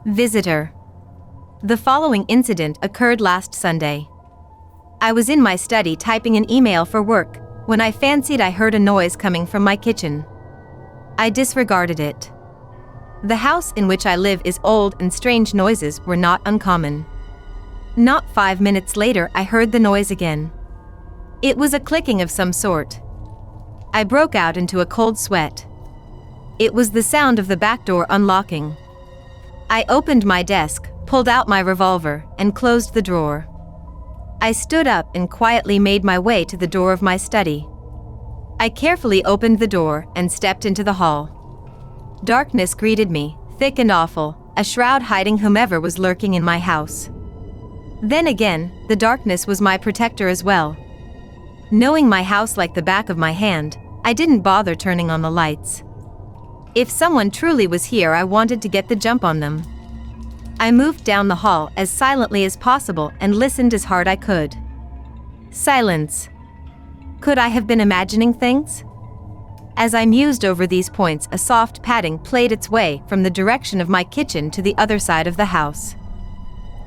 Visitor. The following incident occurred last Sunday. I was in my study typing an email for work when I fancied I heard a noise coming from my kitchen. I disregarded it. The house in which I live is old and strange noises were not uncommon. Not 5 minutes later, I heard the noise again. It was a clicking of some sort. I broke out into a cold sweat. It was the sound of the back door unlocking. I opened my desk, pulled out my revolver, and closed the drawer. I stood up and quietly made my way to the door of my study. I carefully opened the door and stepped into the hall. Darkness greeted me, thick and awful, a shroud hiding whomever was lurking in my house. Then again, the darkness was my protector as well. Knowing my house like the back of my hand, I didn't bother turning on the lights. If someone truly was here, I wanted to get the jump on them. I moved down the hall as silently as possible and listened as hard I could. Silence. Could I have been imagining things? As I mused over these points, a soft padding played its way from the direction of my kitchen to the other side of the house.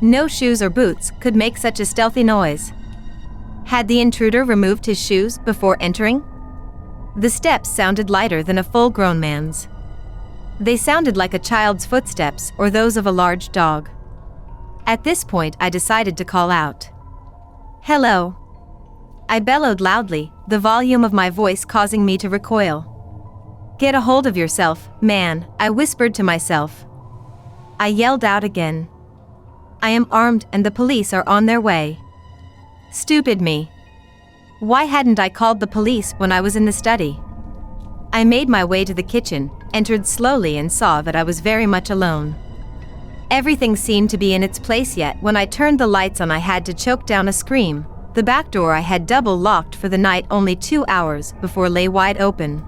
No shoes or boots could make such a stealthy noise. Had the intruder removed his shoes before entering? The steps sounded lighter than a full-grown man's. They sounded like a child's footsteps or those of a large dog. At this point, I decided to call out. "Hello." I bellowed loudly, the volume of my voice causing me to recoil. "Get a hold of yourself, man," I whispered to myself. I yelled out again. "I am armed and the police are on their way." Stupid me. Why hadn't I called the police when I was in the study? I made my way to the kitchen, entered slowly and saw that I was very much alone. Everything seemed to be in its place, yet when I turned the lights on I had to choke down a scream. The back door I had double locked for the night only 2 hours before lay wide open.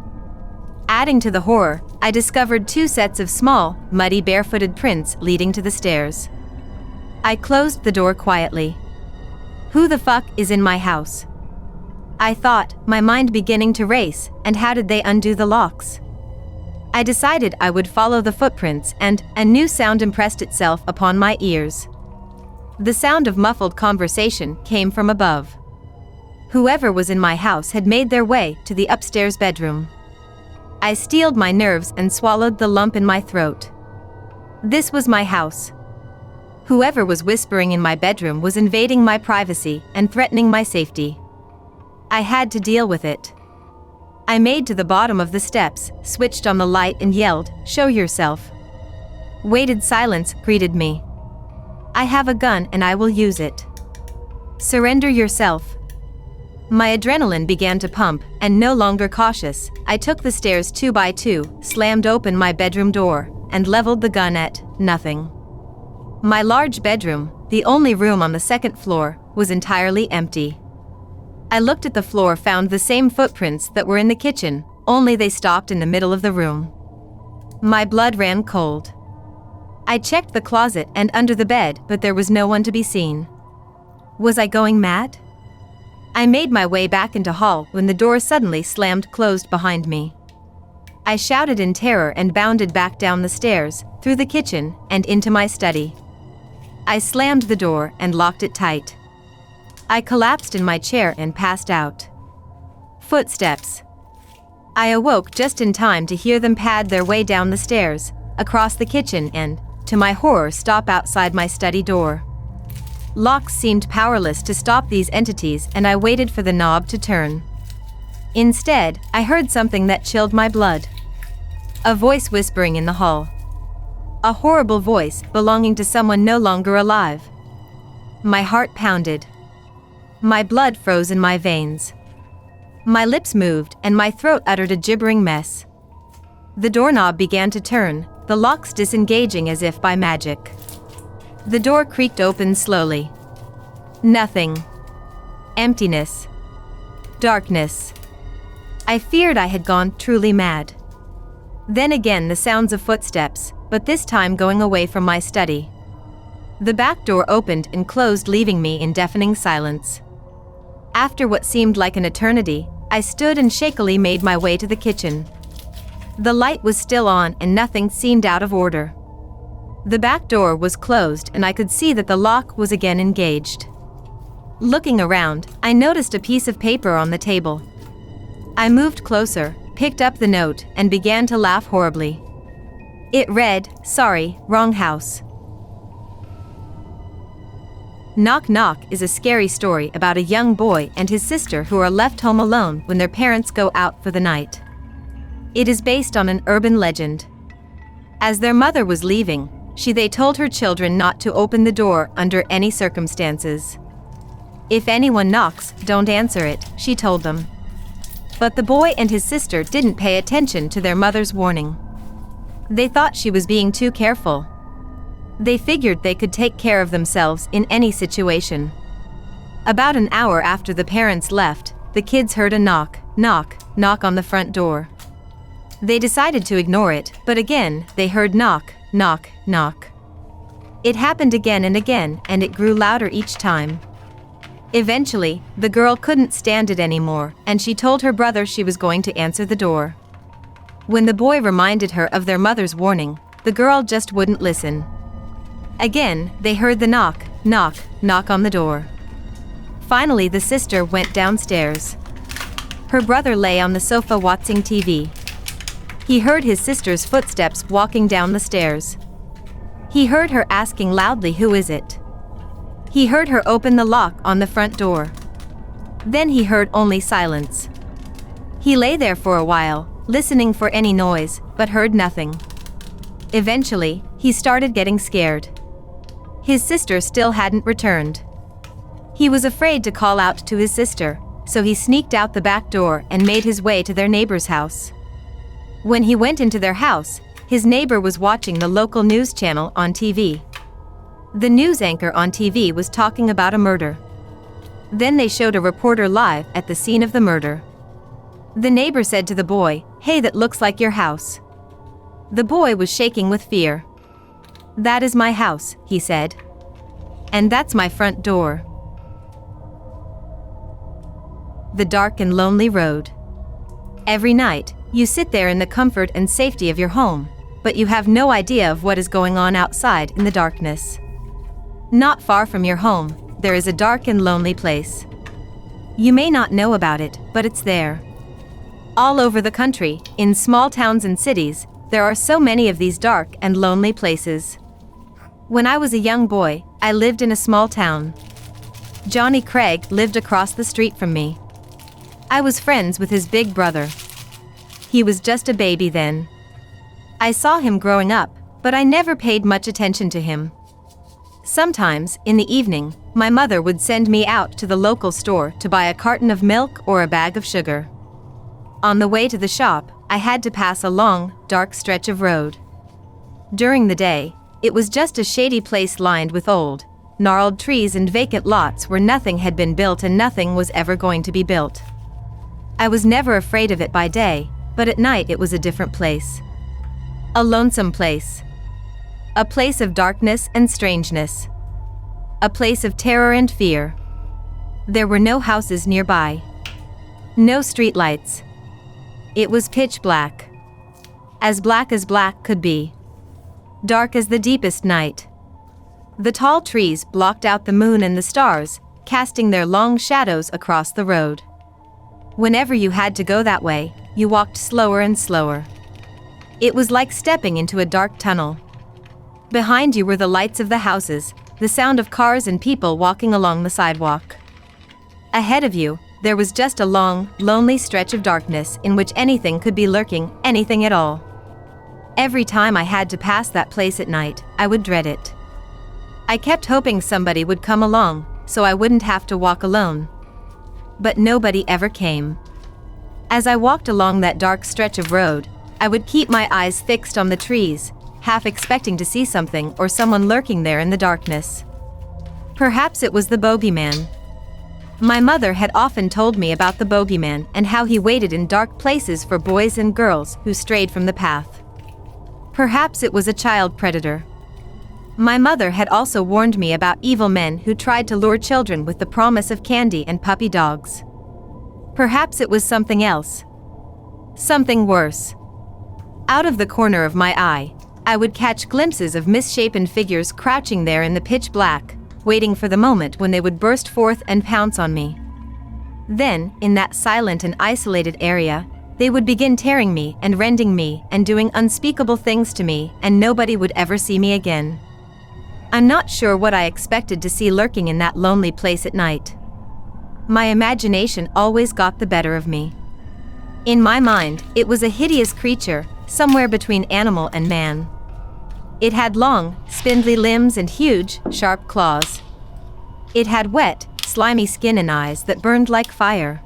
Adding to the horror, I discovered 2 sets of small, muddy barefooted prints leading to the stairs. I closed the door quietly. Who the fuck is in my house? I thought, my mind beginning to race, and how did they undo the locks? I decided I would follow the footprints, and a new sound impressed itself upon my ears. The sound of muffled conversation came from above. Whoever was in my house had made their way to the upstairs bedroom. I steeled my nerves and swallowed the lump in my throat. This was my house. Whoever was whispering in my bedroom was invading my privacy and threatening my safety. I had to deal with it. I made to the bottom of the steps, switched on the light and yelled, "Show yourself." Weighted silence greeted me. "I have a gun and I will use it." "Surrender yourself." My adrenaline began to pump, and no longer cautious, I took the stairs 2 by 2, slammed open my bedroom door, and leveled the gun at nothing. My large bedroom, the only room on the 2nd floor, was entirely empty. I looked at the floor, found the same footprints that were in the kitchen, only they stopped in the middle of the room. My blood ran cold. I checked the closet and under the bed, but there was no one to be seen. Was I going mad? I made my way back into hall when the door suddenly slammed closed behind me. I shouted in terror and bounded back down the stairs, through the kitchen, and into my study. I slammed the door and locked it tight. I collapsed in my chair and passed out. Footsteps. I awoke just in time to hear them pad their way down the stairs, across the kitchen and, to my horror, stop outside my study door. Locks seemed powerless to stop these entities, and I waited for the knob to turn. Instead, I heard something that chilled my blood. A voice whispering in the hall. A horrible voice belonging to someone no longer alive. My heart pounded. My blood froze in my veins. My lips moved and my throat uttered a gibbering mess. The doorknob began to turn, the locks disengaging as if by magic. The door creaked open slowly. Nothing. Emptiness. Darkness. I feared I had gone truly mad. Then again the sounds of footsteps, but this time going away from my study. The back door opened and closed, leaving me in deafening silence. After what seemed like an eternity, I stood and shakily made my way to the kitchen. The light was still on and nothing seemed out of order. The back door was closed and I could see that the lock was again engaged. Looking around, I noticed a piece of paper on the table. I moved closer, picked up the note, and began to laugh horribly. It read, "Sorry, wrong house." Knock Knock is a scary story about a young boy and his sister who are left home alone when their parents go out for the night. It is based on an urban legend. As their mother was leaving, they told her children not to open the door under any circumstances. If anyone knocks, don't answer it, she told them. But the boy and his sister didn't pay attention to their mother's warning. They thought she was being too careful. They figured they could take care of themselves in any situation. About an hour after the parents left, the kids heard a knock, knock, knock on the front door. They decided to ignore it, but again, they heard knock, knock, knock. It happened again, and it grew louder each time. Eventually, the girl couldn't stand it anymore, and she told her brother she was going to answer the door. When the boy reminded her of their mother's warning, the girl just wouldn't listen. Again, they heard the knock, knock, knock on the door. Finally, the sister went downstairs. Her brother lay on the sofa watching TV. He heard his sister's footsteps walking down the stairs. He heard her asking loudly, "Who is it?" He heard her open the lock on the front door. Then he heard only silence. He lay there for a while, listening for any noise, but heard nothing. Eventually, he started getting scared. His sister still hadn't returned. He was afraid to call out to his sister, so he sneaked out the back door and made his way to their neighbor's house. When he went into their house, his neighbor was watching the local news channel on TV. The news anchor on TV was talking about a murder. Then they showed a reporter live at the scene of the murder. The neighbor said to the boy, "Hey, that looks like your house." The boy was shaking with fear. "That is my house," he said. "And that's my front door." The dark and lonely road. Every night, you sit there in the comfort and safety of your home, but you have no idea of what is going on outside in the darkness. Not far from your home, there is a dark and lonely place. You may not know about it, but it's there. All over the country, in small towns and cities, there are so many of these dark and lonely places. When I was a young boy, I lived in a small town. Johnny Craig lived across the street from me. I was friends with his big brother. He was just a baby then. I saw him growing up, but I never paid much attention to him. Sometimes, in the evening, my mother would send me out to the local store to buy a carton of milk or a bag of sugar. On the way to the shop, I had to pass a long, dark stretch of road. During the day, it was just a shady place lined with old, gnarled trees and vacant lots where nothing had been built and nothing was ever going to be built. I was never afraid of it by day, but at night it was a different place. A lonesome place. A place of darkness and strangeness. A place of terror and fear. There were no houses nearby. No streetlights. It was pitch black. As black could be. Dark as the deepest night. The tall trees blocked out the moon and the stars, casting their long shadows across the road. Whenever you had to go that way, you walked slower and slower. It was like stepping into a dark tunnel. Behind you were the lights of the houses, the sound of cars and people walking along the sidewalk. Ahead of you, there was just a long, lonely stretch of darkness in which anything could be lurking, anything at all. Every time I had to pass that place at night, I would dread it. I kept hoping somebody would come along, so I wouldn't have to walk alone. But nobody ever came. As I walked along that dark stretch of road, I would keep my eyes fixed on the trees, half expecting to see something or someone lurking there in the darkness. Perhaps it was the bogeyman. My mother had often told me about the bogeyman and how he waited in dark places for boys and girls who strayed from the path. Perhaps it was a child predator. My mother had also warned me about evil men who tried to lure children with the promise of candy and puppy dogs. Perhaps it was something else. Something worse. Out of the corner of my eye, I would catch glimpses of misshapen figures crouching there in the pitch black, waiting for the moment when they would burst forth and pounce on me. Then, in that silent and isolated area, they would begin tearing me and rending me and doing unspeakable things to me, and nobody would ever see me again. I'm not sure what I expected to see lurking in that lonely place at night. My imagination always got the better of me. In my mind, it was a hideous creature, somewhere between animal and man. It had long, spindly limbs and huge, sharp claws. It had wet, slimy skin and eyes that burned like fire.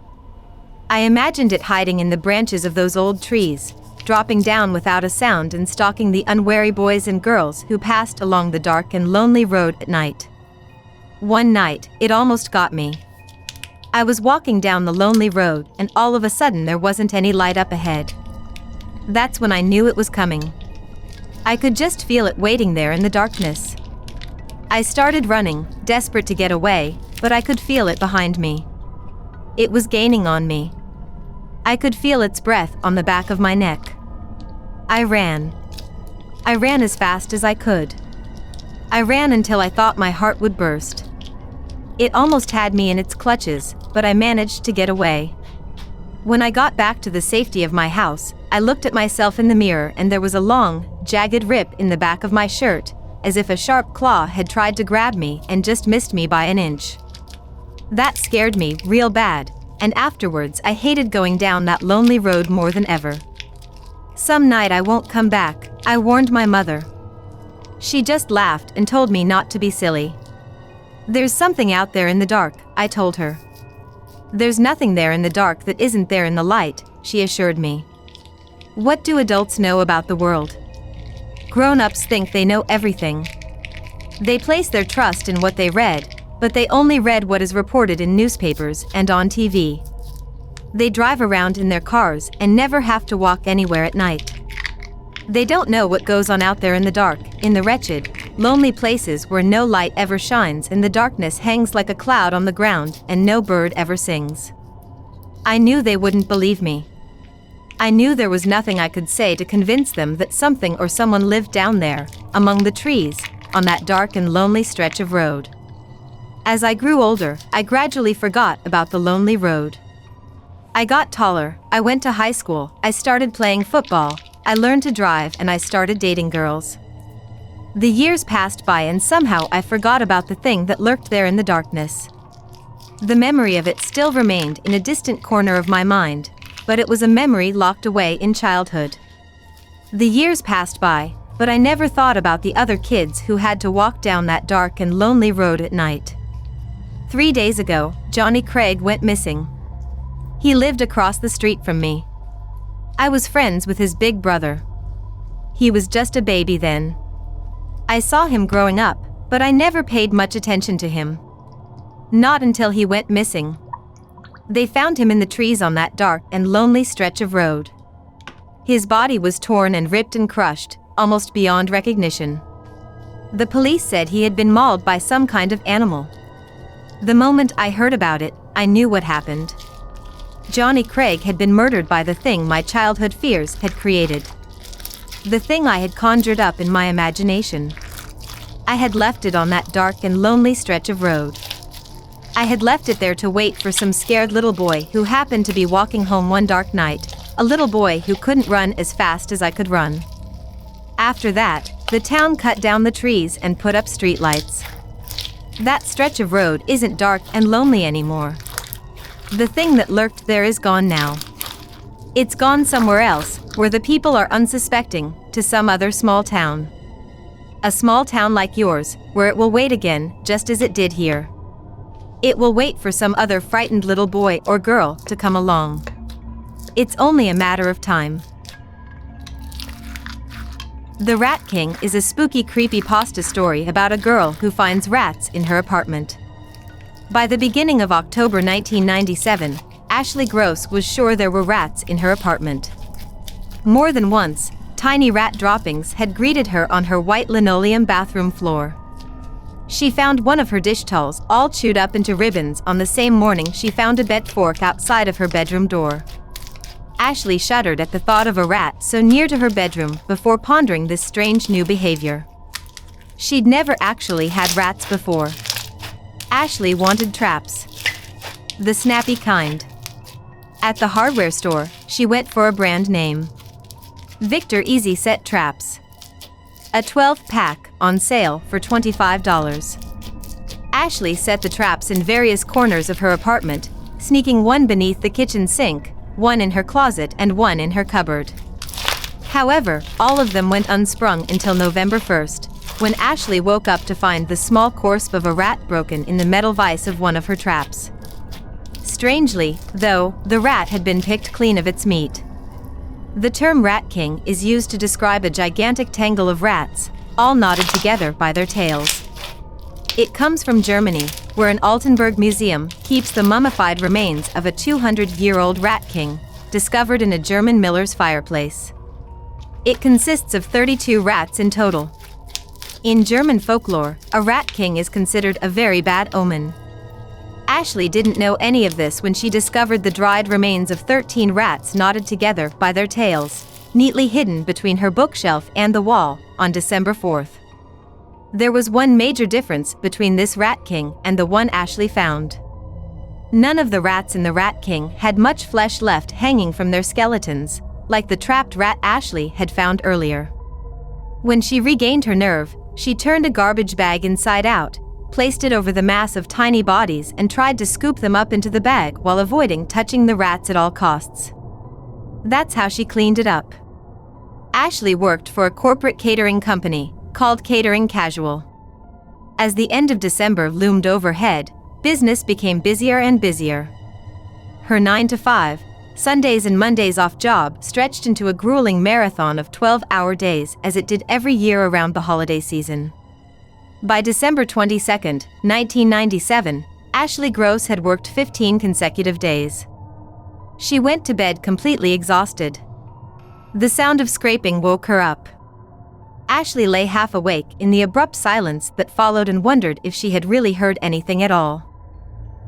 I imagined it hiding in the branches of those old trees, dropping down without a sound and stalking the unwary boys and girls who passed along the dark and lonely road at night. One night, it almost got me. I was walking down the lonely road, and all of a sudden there wasn't any light up ahead. That's when I knew it was coming. I could just feel it waiting there in the darkness. I started running, desperate to get away, but I could feel it behind me. It was gaining on me. I could feel its breath on the back of my neck. I ran. I ran as fast as I could. I ran until I thought my heart would burst. It almost had me in its clutches, but I managed to get away. When I got back to the safety of my house, I looked at myself in the mirror and there was a long, jagged rip in the back of my shirt, as if a sharp claw had tried to grab me and just missed me by an inch. That scared me real bad, and afterwards I hated going down that lonely road more than ever. Some night I won't come back, I warned my mother. She just laughed and told me not to be silly. There's something out there in the dark, I told her. There's nothing there in the dark that isn't there in the light, she assured me. What do adults know about the world? Grown-ups think they know everything. They place their trust in what they read, but they only read what is reported in newspapers and on TV. They drive around in their cars and never have to walk anywhere at night. They don't know what goes on out there in the dark, in the wretched, lonely places where no light ever shines and the darkness hangs like a cloud on the ground and no bird ever sings. I knew they wouldn't believe me. I knew there was nothing I could say to convince them that something or someone lived down there, among the trees, on that dark and lonely stretch of road. As I grew older, I gradually forgot about the lonely road. I got taller, I went to high school, I started playing football, I learned to drive, and I started dating girls. The years passed by and somehow I forgot about the thing that lurked there in the darkness. The memory of it still remained in a distant corner of my mind, but it was a memory locked away in childhood. The years passed by, but I never thought about the other kids who had to walk down that dark and lonely road at night. 3 days ago, Johnny Craig went missing. He lived across the street from me. I was friends with his big brother. He was just a baby then. I saw him growing up, but I never paid much attention to him. Not until he went missing. They found him in the trees on that dark and lonely stretch of road. His body was torn and ripped and crushed, almost beyond recognition. The police said he had been mauled by some kind of animal. The moment I heard about it, I knew what happened. Johnny Craig had been murdered by the thing my childhood fears had created. The thing I had conjured up in my imagination. I had left it on that dark and lonely stretch of road. I had left it there to wait for some scared little boy who happened to be walking home one dark night, a little boy who couldn't run as fast as I could run. After that, the town cut down the trees and put up streetlights. That stretch of road isn't dark and lonely anymore. The thing that lurked there is gone now. It's gone somewhere else, where the people are unsuspecting, to some other small town. A small town like yours, where it will wait again, just as it did here. It will wait for some other frightened little boy or girl to come along. It's only a matter of time. The Rat King is a spooky creepypasta story about a girl who finds rats in her apartment. By the beginning of October 1997, Ashley Gross was sure there were rats in her apartment. More than once, tiny rat droppings had greeted her on her white linoleum bathroom floor. She found one of her dish towels all chewed up into ribbons on the same morning she found a bent fork outside of her bedroom door. Ashley shuddered at the thought of a rat so near to her bedroom before pondering this strange new behavior. She'd never actually had rats before. Ashley wanted traps. The snappy kind. At the hardware store, she went for a brand name. Victor Easy Set Traps. A 12-pack, on sale for $25. Ashley set the traps in various corners of her apartment, sneaking one beneath the kitchen sink, one in her closet and one in her cupboard. However, all of them went unsprung until November 1st, when Ashley woke up to find the small corpse of a rat broken in the metal vise of one of her traps. Strangely, though, the rat had been picked clean of its meat. The term rat king is used to describe a gigantic tangle of rats, all knotted together by their tails. It comes from Germany, where an Altenburg museum keeps the mummified remains of a 200-year-old rat king, discovered in a German miller's fireplace. It consists of 32 rats in total. In German folklore, a rat king is considered a very bad omen. Ashley didn't know any of this when she discovered the dried remains of 13 rats knotted together by their tails, neatly hidden between her bookshelf and the wall, on December 4th. There was one major difference between this rat king and the one Ashley found. None of the rats in the rat king had much flesh left hanging from their skeletons, like the trapped rat Ashley had found earlier. When she regained her nerve, she turned a garbage bag inside out, placed it over the mass of tiny bodies and tried to scoop them up into the bag while avoiding touching the rats at all costs. That's how she cleaned it up. Ashley worked for a corporate catering company called Catering Casual. As the end of December loomed overhead, business became busier and busier. Her 9-to-5, Sundays and Mondays off job stretched into a grueling marathon of 12-hour days as it did every year around the holiday season. By December 22, 1997, Ashley Gross had worked 15 consecutive days. She went to bed completely exhausted. The sound of scraping woke her up. Ashley lay half awake in the abrupt silence that followed and wondered if she had really heard anything at all.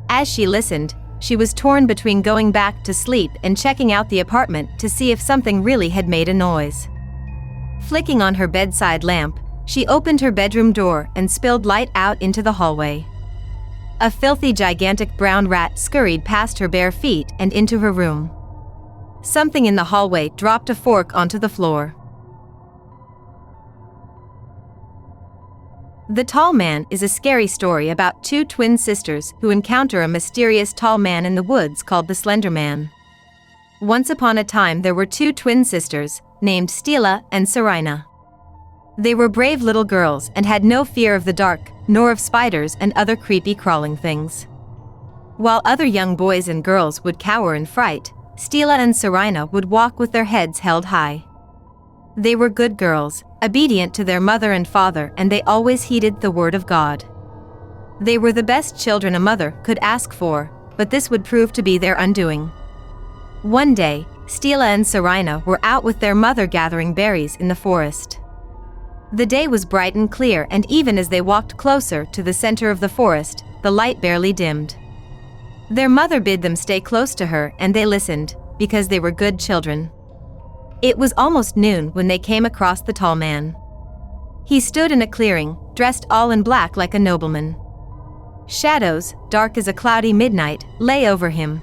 As she listened, she was torn between going back to sleep and checking out the apartment to see if something really had made a noise. Flicking on her bedside lamp, she opened her bedroom door and spilled light out into the hallway. A filthy, gigantic brown rat scurried past her bare feet and into her room. Something in the hallway dropped a fork onto the floor. The Tall Man is a scary story about two twin sisters who encounter a mysterious tall man in the woods called the Slender Man. Once upon a time there were two twin sisters, named Stila and Serena. They were brave little girls and had no fear of the dark, nor of spiders and other creepy crawling things. While other young boys and girls would cower in fright, Stila and Serena would walk with their heads held high. They were good girls, obedient to their mother and father, and they always heeded the word of God. They were the best children a mother could ask for, but this would prove to be their undoing. One day, Stila and Serena were out with their mother gathering berries in the forest. The day was bright and clear, and even as they walked closer to the center of the forest, the light barely dimmed. Their mother bid them stay close to her, and they listened, because they were good children. It was almost noon when they came across the tall man. He stood in a clearing, dressed all in black like a nobleman. Shadows, dark as a cloudy midnight, lay over him.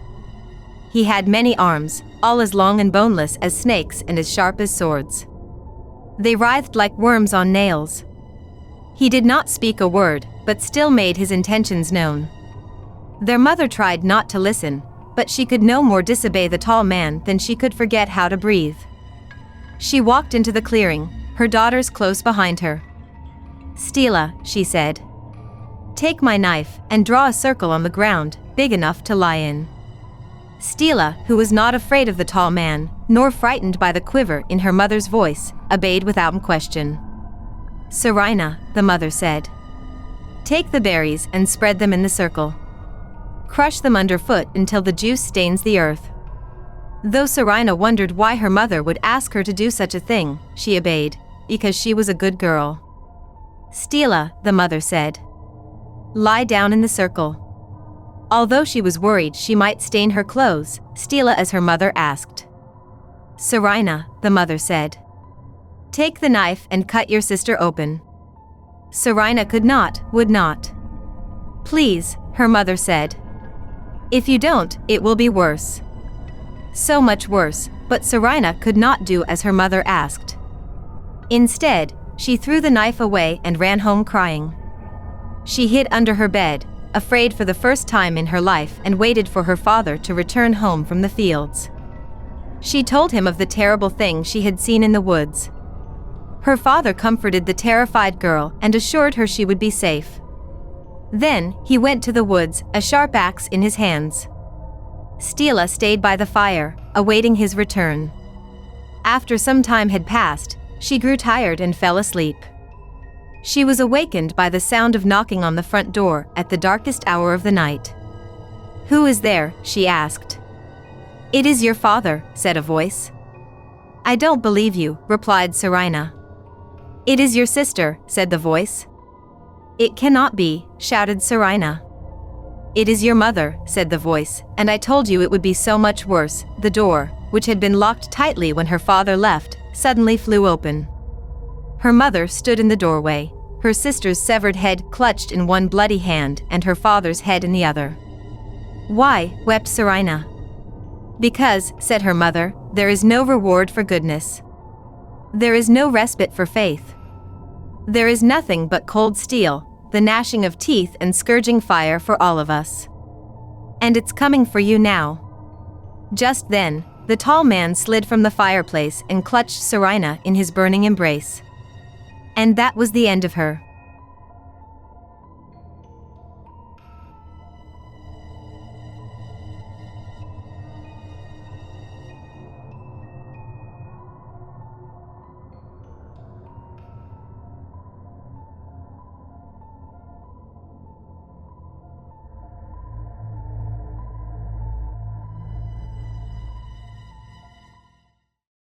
He had many arms, all as long and boneless as snakes and as sharp as swords. They writhed like worms on nails. He did not speak a word, but still made his intentions known. Their mother tried not to listen, but she could no more disobey the tall man than she could forget how to breathe. She walked into the clearing, her daughters close behind her. "Stila," she said. "Take my knife and draw a circle on the ground, big enough to lie in." Stila, who was not afraid of the tall man, nor frightened by the quiver in her mother's voice, obeyed without question. "Serena," the mother said. "Take the berries and spread them in the circle. Crush them underfoot until the juice stains the earth." Though Serena wondered why her mother would ask her to do such a thing, she obeyed, because she was a good girl. "Stila," the mother said. "Lie down in the circle." Although she was worried she might stain her clothes, Stila as her mother asked. Serena, the mother said. Take the knife and cut your sister open. Serena would not. Please, her mother said. If you don't, it will be worse. So much worse, but Serena could not do as her mother asked. Instead, she threw the knife away and ran home crying. She hid under her bed, afraid for the first time in her life, and waited for her father to return home from the fields. She told him of the terrible thing she had seen in the woods. Her father comforted the terrified girl and assured her she would be safe. Then, he went to the woods, a sharp axe in his hands. Stella stayed by the fire, awaiting his return. After some time had passed, she grew tired and fell asleep. She was awakened by the sound of knocking on the front door at the darkest hour of the night. Who is there? She asked. It is your father, said a voice. I don't believe you, replied Serena. It is your sister, said the voice. It cannot be, shouted Serena. It is your mother, said the voice, and I told you it would be so much worse. The door, which had been locked tightly when her father left, suddenly flew open. Her mother stood in the doorway, her sister's severed head clutched in one bloody hand and her father's head in the other. Why? Wept Serena. Because, said her mother, there is no reward for goodness. There is no respite for faith. There is nothing but cold steel, the gnashing of teeth and scourging fire for all of us. And it's coming for you now. Just then, the tall man slid from the fireplace and clutched Serena in his burning embrace. And that was the end of her.